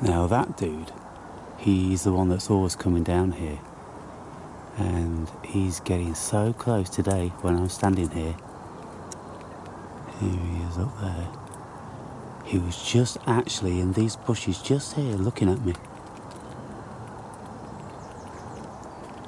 Now that dude, he's the one that's always coming down here, and he's getting so close today when I'm standing here. Here he is up there. He was just actually in these bushes just here looking at me.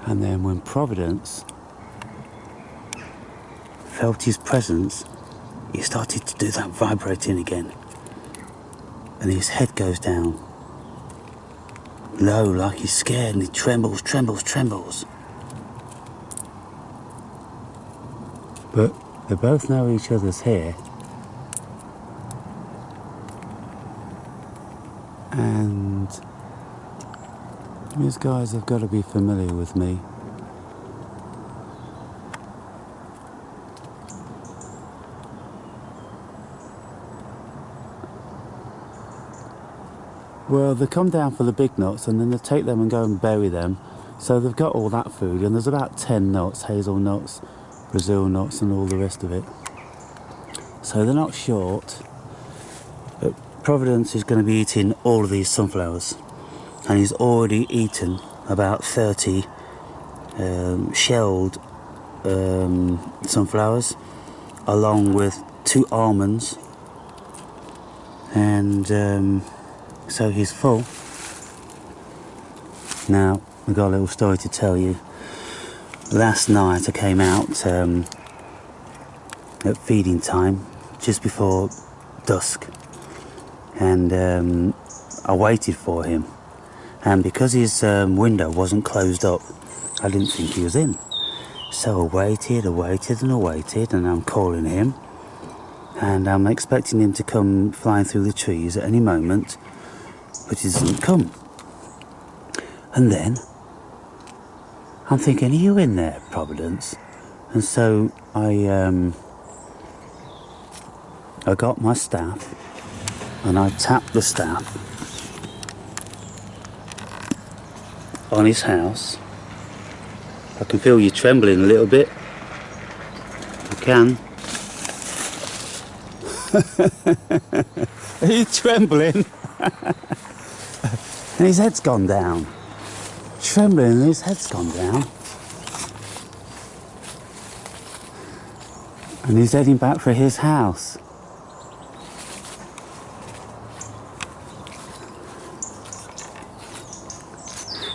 And then when Providence felt his presence, he started to do that vibrating again. And his head goes down low, like he's scared, and he trembles. But they both know each other's here. And these guys have got to be familiar with me. Well, they come down for the big nuts and then they take them and go and bury them. So they've got all that food, and there's about 10 nuts, hazelnuts, Brazil nuts and all the rest of it. So they're not short. But Providence is going to be eating all of these sunflowers. And he's already eaten about 30 shelled sunflowers, along with 2 almonds. And so he's full. Now, I've got a little story to tell you. Last night I came out at feeding time, just before dusk, and I waited for him. And because his window wasn't closed up, I didn't think he was in. So I waited, and I'm calling him. And I'm expecting him to come flying through the trees at any moment, but he doesn't come. And then I'm thinking, are you in there, Providence? And so I got my staff and I tapped the staff on his house. I can feel you trembling a little bit. I can. Are you trembling? And his head's gone down. Trembling and his head's gone down. And he's heading back for his house.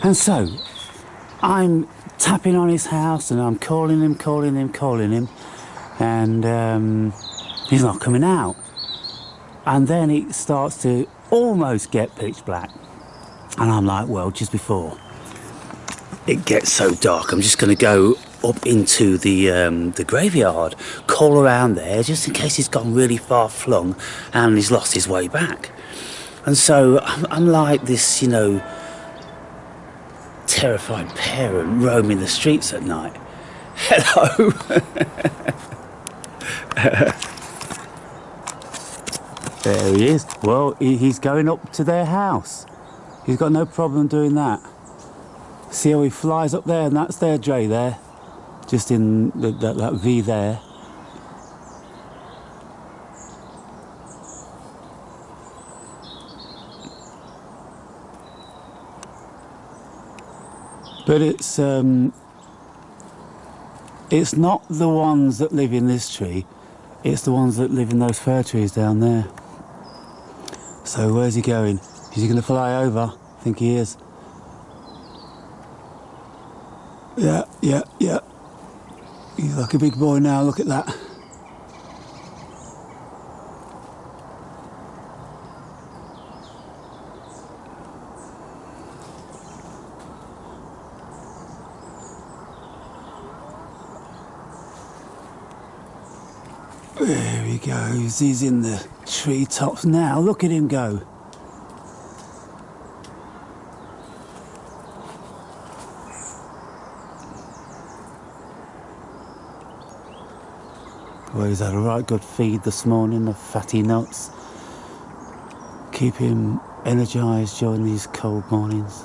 And so, I'm tapping on his house and I'm calling him, and he's not coming out. And then it starts to almost get pitch black. And I'm like, well, just before it gets so dark, I'm just going to go up into the graveyard, call around there, just in case he's gone really far flung and he's lost his way back. And so I'm like this, you know, terrified parent roaming the streets at night. Hello. There he is. Well, he's going up to their house. He's got no problem doing that. See how he flies up there, and that's their dray there, just in that V there. But it's not the ones that live in this tree, it's the ones that live in those fir trees down there. So where's he going? Is he going to fly over? I think he is. Yeah. He's like a big boy now, look at that. There he goes, he's in the treetops now, look at him go. Well, he's had a right good feed this morning of fatty nuts. Keep him energised during these cold mornings.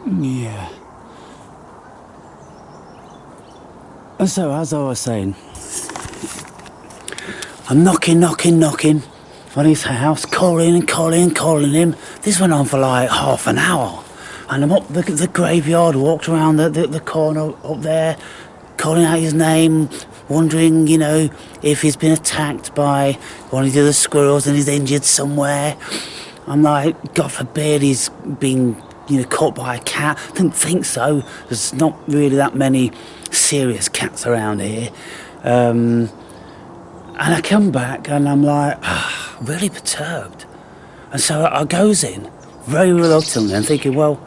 Yeah. And so, as I was saying, I'm knocking on on his house, calling and calling and calling him. This went on for like half an hour. And I'm up the graveyard, walked around the corner up there, calling out his name, wondering, you know, if he's been attacked by one of the other squirrels and he's injured somewhere. I'm like, God forbid he's been, you know, caught by a cat. I didn't think so. There's not really that many serious cats around here. And I come back and I'm like, really perturbed. And so I goes in very reluctantly and thinking, well,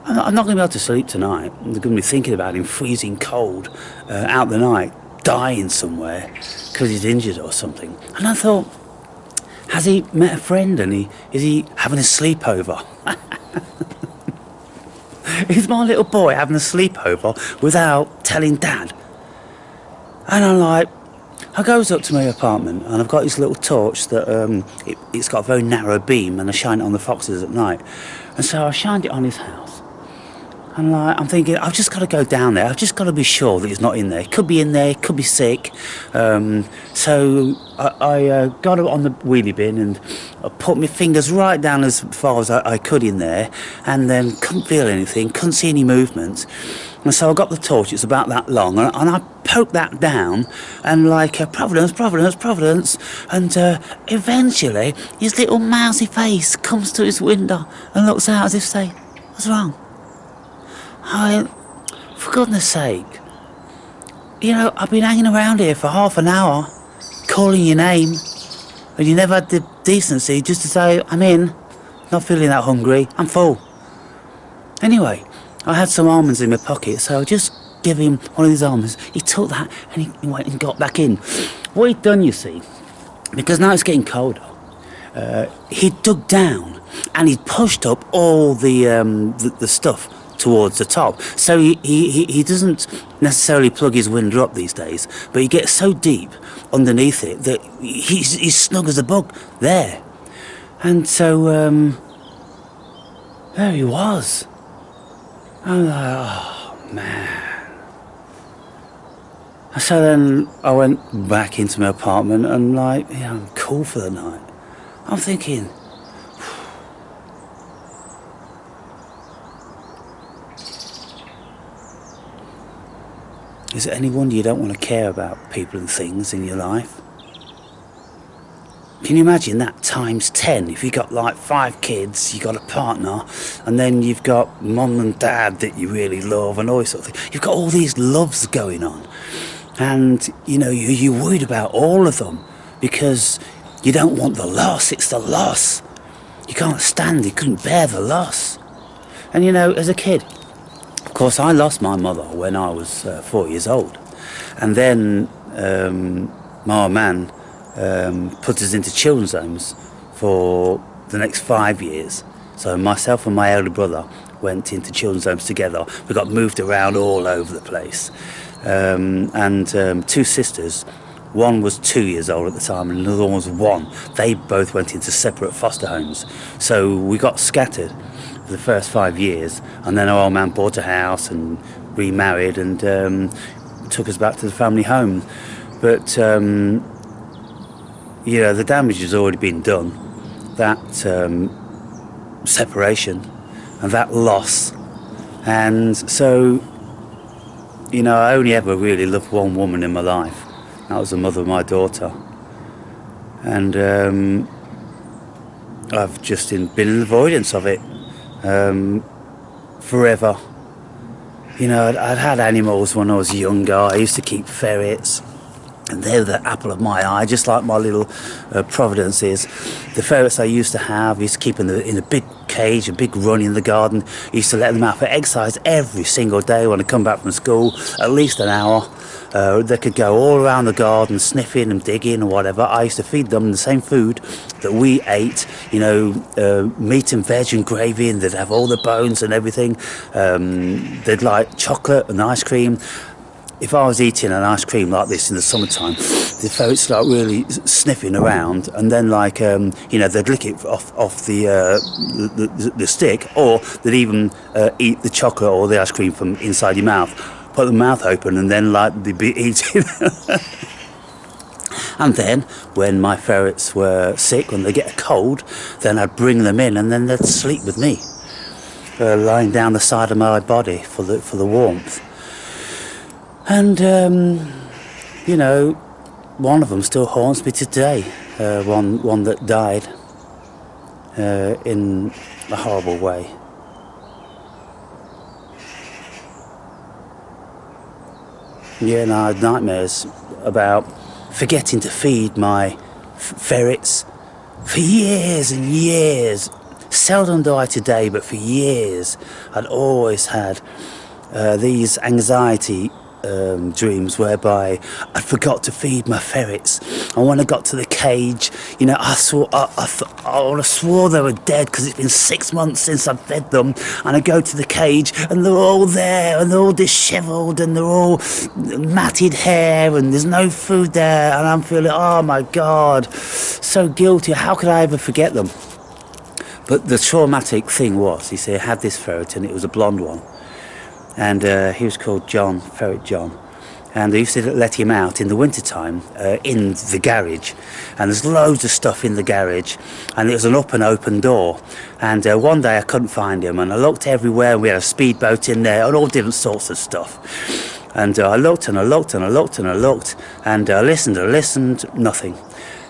I'm not going to be able to sleep tonight. I'm going to be thinking about him freezing cold out the night, dying somewhere because he's injured or something. And I thought, has he met a friend and is he having a sleepover? Is my little boy having a sleepover without telling Dad? And I'm like, I goes up to my apartment and I've got this little torch that it's got a very narrow beam and I shine it on the foxes at night. And so I shined it on his house. And I'm thinking, I've just got to go down there. I've just got to be sure that he's not in there. He could be in there, he could be sick. So I got it on the wheelie bin and I put my fingers right down as far as I could in there, and then couldn't feel anything, couldn't see any movement. And so I got the torch, it's about that long, and I poked that down, and like, Providence, Providence, Providence, and eventually his little mousy face comes to his window and looks out as if to say, what's wrong? I went, for goodness sake, you know, I've been hanging around here for half an hour, calling your name, and you never had the decency just to say, I'm in, not feeling that hungry, I'm full. Anyway, I had some almonds in my pocket, so I just gave him one of these almonds. He took that and he went and got back in. What he'd done, you see, because now it's getting colder, he dug down and he'd pushed up all the stuff towards the top. So he doesn't necessarily plug his window up these days, but he gets so deep underneath it that he's snug as a bug there. And so there he was. I'm like, oh man. So then I went back into my apartment and like, yeah, I'm cool for the night. I'm thinking, is it any wonder you don't want to care about people and things in your life? Can you imagine that times 10? If you've got like 5 kids, you've got a partner, and then you've got mum and dad that you really love and all this sort of thing. You've got all these loves going on. And, you know, you're worried about all of them because you don't want the loss. It's the loss. You can't stand it. You couldn't bear the loss. And, you know, as a kid, of course, I lost my mother when I was 4 years old. And then my man put us into children's homes for the next 5 years. So myself and my elder brother went into children's homes together. We got moved around all over the place. And 2 sisters, one was 2 years old at the time and another one was 1. They both went into separate foster homes. So we got scattered for the first 5 years, and then our old man bought a house and remarried and took us back to the family home. But you know, the damage has already been done. That separation and that loss. And so, you know, I only ever really loved one woman in my life. That was the mother of my daughter. And I've just been in avoidance of it forever. You know, I'd had animals when I was younger. I used to keep ferrets. And they were the apple of my eye, just like my little Providence is. The ferrets I used to have, I used to keep in a big cage, a big run in the garden. I used to let them out for exercise every single day when I come back from school, at least an hour. They could go all around the garden, sniffing and digging or whatever. I used to feed them the same food that we ate, you know, meat and veg and gravy, and they'd have all the bones and everything. They'd like chocolate and ice cream. If I was eating an ice cream like this in the summertime, the ferrets start really sniffing around, and then like you know, they'd lick it off the stick, or they'd even eat the chocolate or the ice cream from inside your mouth, put the mouth open, and then like they'd be eating. And then, when my ferrets were sick, when they get a cold, then I'd bring them in and then they'd sleep with me, lying down the side of my body for the warmth. And, you know, one of them still haunts me today, one that died in a horrible way. Yeah, and I had nightmares about forgetting to feed my ferrets for years and years. Seldom do I today, but for years I'd always had these anxiety dreams whereby I forgot to feed my ferrets, and when I got to the cage, you know, I would have swore they were dead because it's been 6 months since I fed them, and I go to the cage and they're all there and they're all dishevelled and they're all matted hair and there's no food there, and I'm feeling, oh my God, so guilty. How could I ever forget them? But the traumatic thing was, you see, I had this ferret and it was a blonde one. And he was called John, Ferret John. And I used to let him out in the wintertime in the garage. And there's loads of stuff in the garage. And it was an up and open door. And one day I couldn't find him. And I looked everywhere. And we had a speedboat in there and all different sorts of stuff. And I looked and I looked and I looked and I looked. And I listened, nothing.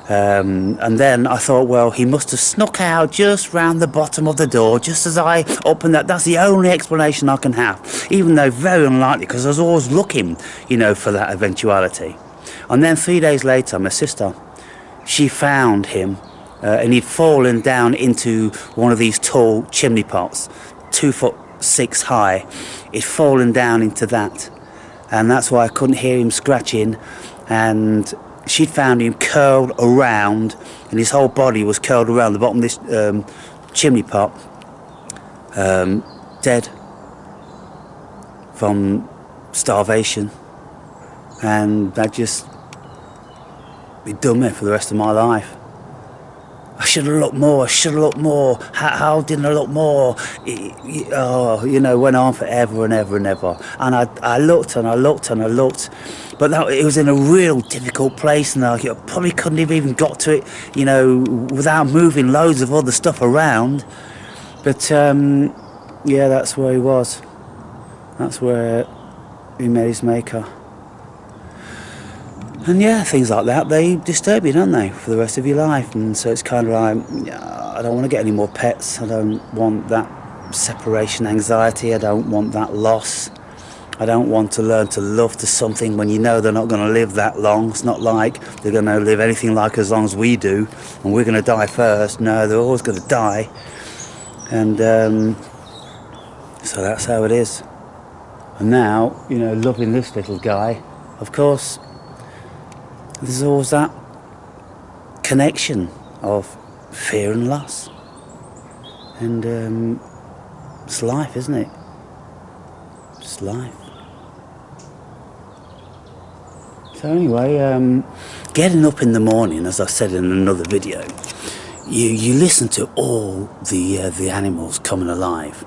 And then I thought, well, he must have snuck out just round the bottom of the door, just as I opened that. That's the only explanation I can have, even though very unlikely, because I was always looking, you know, for that eventuality. And then 3 days later, my sister, she found him, and he'd fallen down into one of these tall chimney pots, 2'6" high. He'd fallen down into that, and that's why I couldn't hear him scratching. And she'd found him curled around, and his whole body was curled around the bottom of this chimney pot, dead from starvation. And that just, it done me for the rest of my life. I should have looked more, I should have looked more. How didn't I look more? Oh, you know, went on forever and ever and ever. And I looked and I looked and I looked. But it was in a real difficult place, and I probably couldn't have even got to it, you know, without moving loads of other stuff around. But, yeah, that's where he was. That's where he met his maker. And yeah, things like that, they disturb you, don't they, for the rest of your life. And so it's kind of like, I don't want to get any more pets. I don't want that separation anxiety. I don't want that loss. I don't want to learn to love to something when you know they're not going to live that long. It's not like they're going to live anything like as long as we do, and we're going to die first. No, they're always going to die. And so that's how it is. And now, you know, loving this little guy, of course, there's always that connection of fear and loss. And it's life, isn't it? It's life. So anyway, getting up in the morning, as I said in another video, you listen to all the animals coming alive.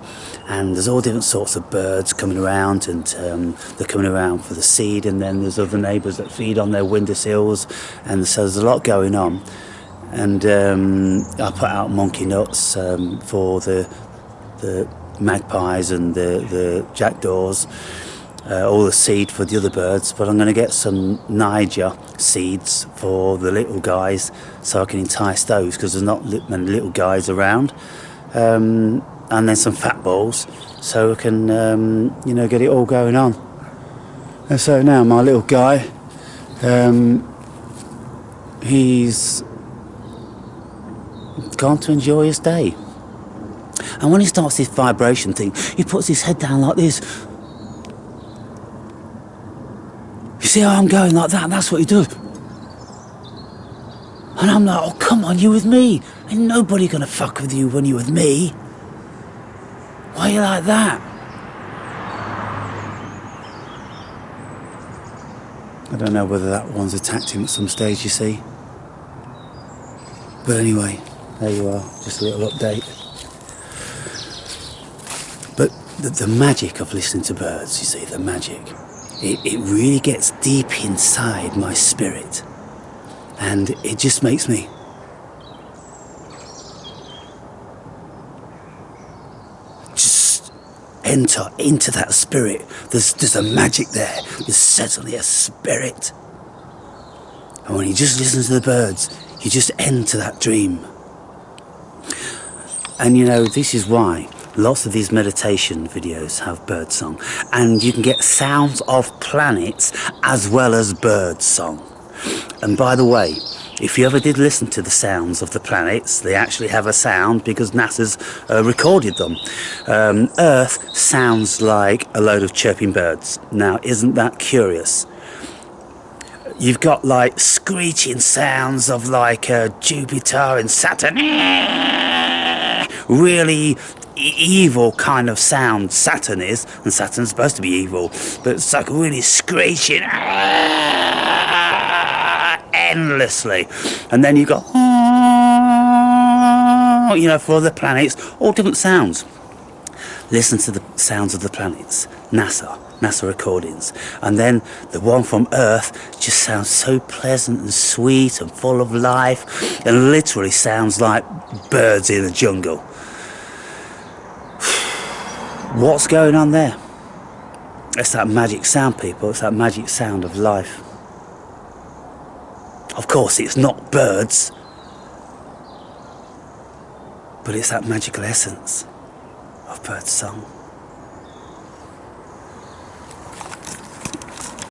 And there's all different sorts of birds coming around, and they're coming around for the seed, and then there's other neighbours that feed on their windowsills, and so there's a lot going on. And I put out monkey nuts for the magpies and the jackdaws, all the seed for the other birds, but I'm going to get some Niger seeds for the little guys so I can entice those, because there's not many little guys around. And then some fat balls, so we can, you know, get it all going on. And so now my little guy, he's gone to enjoy his day. And when he starts this vibration thing, he puts his head down like this. You see how I'm going like that? And that's what he does. And I'm like, oh, come on, you with me. Ain't nobody gonna fuck with you when you're with me. Why are you like that? I don't know whether that one's attacked him at some stage, you see. But anyway, there you are, just a little update. But the magic of listening to birds, you see, the magic, it really gets deep inside my spirit. And it just makes me just enter into that spirit. There's a magic there. There's certainly a spirit. And when you just listen to the birds, you just enter that dream. And you know, this is why lots of these meditation videos have bird song. And you can get sounds of planets as well as bird song. And by the way, if you ever did listen to the sounds of the planets, they actually have a sound because NASA's recorded them. Earth sounds like a load of chirping birds. Now, isn't that curious? You've got like screeching sounds of like Jupiter and Saturn. Really evil kind of sound Saturn is, and Saturn's supposed to be evil, but it's like really screeching endlessly. And then you've got, you know, for other planets, all different sounds. Listen to the sounds of the planets, NASA recordings, and then the one from Earth just sounds so pleasant and sweet and full of life, and literally sounds like birds in a jungle. What's going on there? It's that magic sound, people. It's that magic sound of life. Of course, it's not birds, but it's that magical essence of bird song.